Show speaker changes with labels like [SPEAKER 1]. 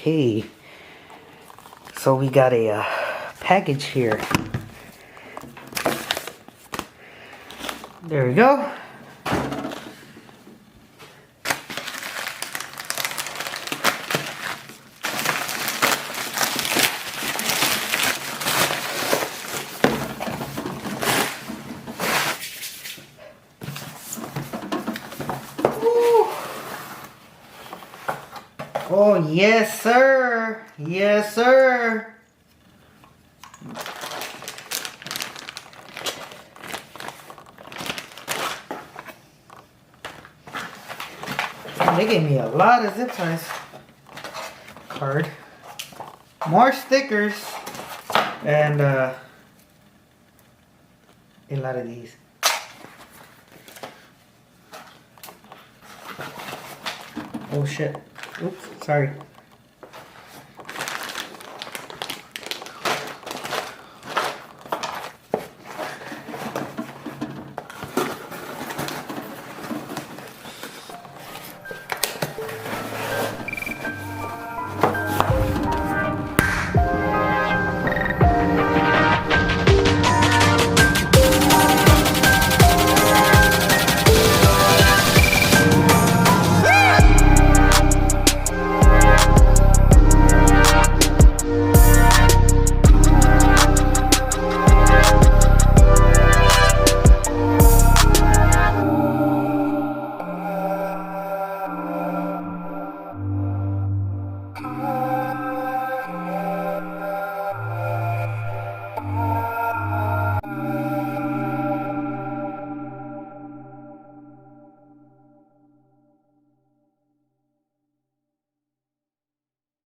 [SPEAKER 1] Okay. So we got a package here. There we go. Oh, yes, sir. Yes, sir. They gave me a lot of zip ties. Card. More stickers. And a lot of these. Oh, shit. Oops, sorry.